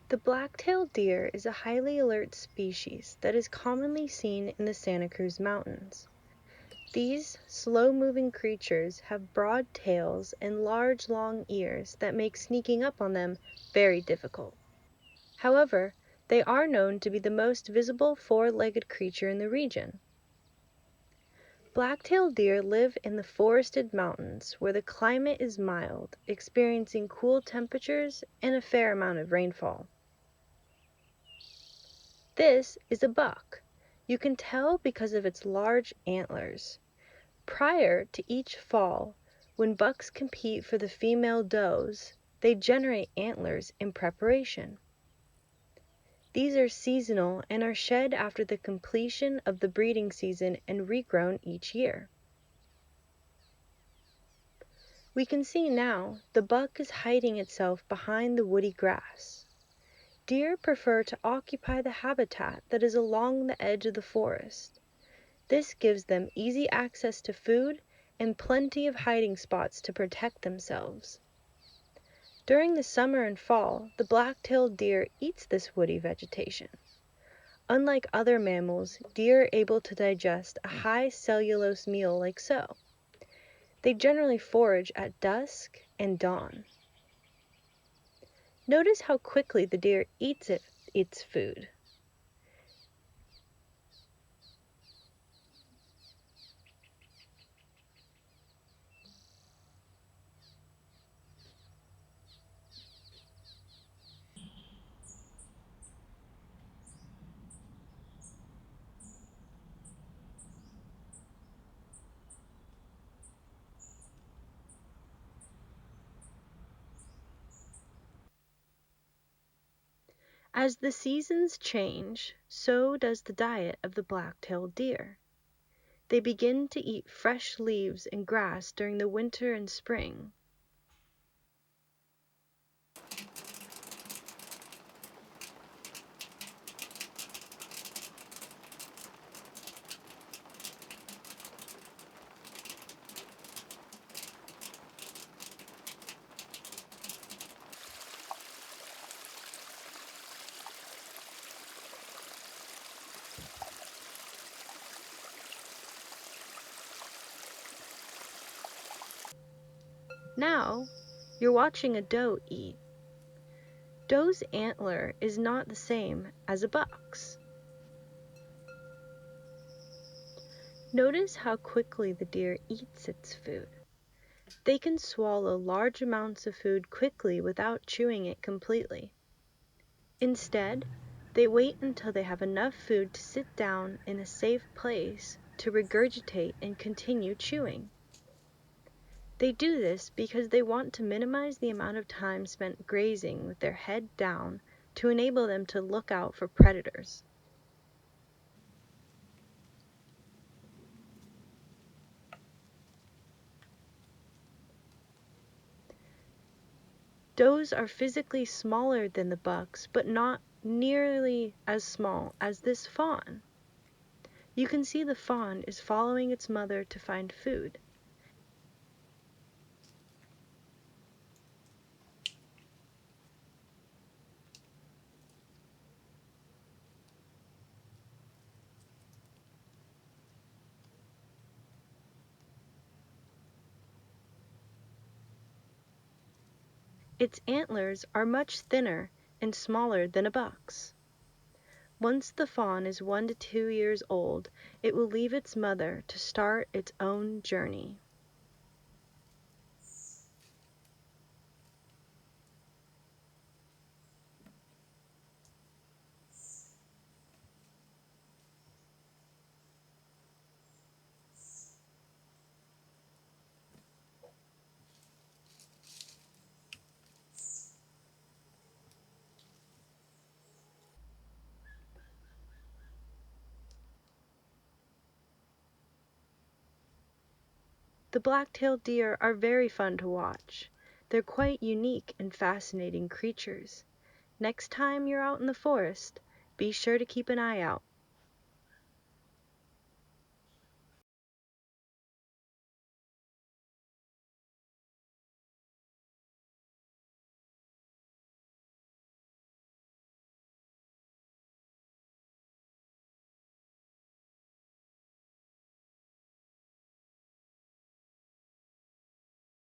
The black-tailed deer is a highly alert species that is commonly seen in the Santa Cruz Mountains. These slow-moving creatures have broad tails and large, long ears that make sneaking up on them very difficult. However, they are known to be the most visible four-legged creature in the region. Black-tailed deer live in the forested mountains where the climate is mild, experiencing cool temperatures and a fair amount of rainfall. This is a buck. You can tell because of its large antlers. Prior to each fall, when bucks compete for the female does, they generate antlers in preparation. These are seasonal and are shed after the completion of the breeding season and regrown each year. We can see now the buck is hiding itself behind the woody grass. Deer prefer to occupy the habitat that is along the edge of the forest. This gives them easy access to food and plenty of hiding spots to protect themselves. During the summer and fall, the black-tailed deer eats this woody vegetation. Unlike other mammals, deer are able to digest a high cellulose meal like so. They generally forage at dusk and dawn. Notice how quickly the deer eats its food. As the seasons change, so does the diet of the black-tailed deer. They begin to eat fresh leaves and grass during the winter and spring. Now, you're watching a doe eat. Doe's antler is not the same as a buck's. Notice how quickly the deer eats its food. They can swallow large amounts of food quickly without chewing it completely. Instead, they wait until they have enough food to sit down in a safe place to regurgitate and continue chewing. They do this because they want to minimize the amount of time spent grazing with their head down to enable them to look out for predators. Does are physically smaller than the bucks, but not nearly as small as this fawn. You can see the fawn is following its mother to find food. Its antlers are much thinner and smaller than a buck's. Once the fawn is 1 to 2 years old, it will leave its mother to start its own journey. The black-tailed deer are very fun to watch. They're quite unique and fascinating creatures. Next time you're out in the forest, be sure to keep an eye out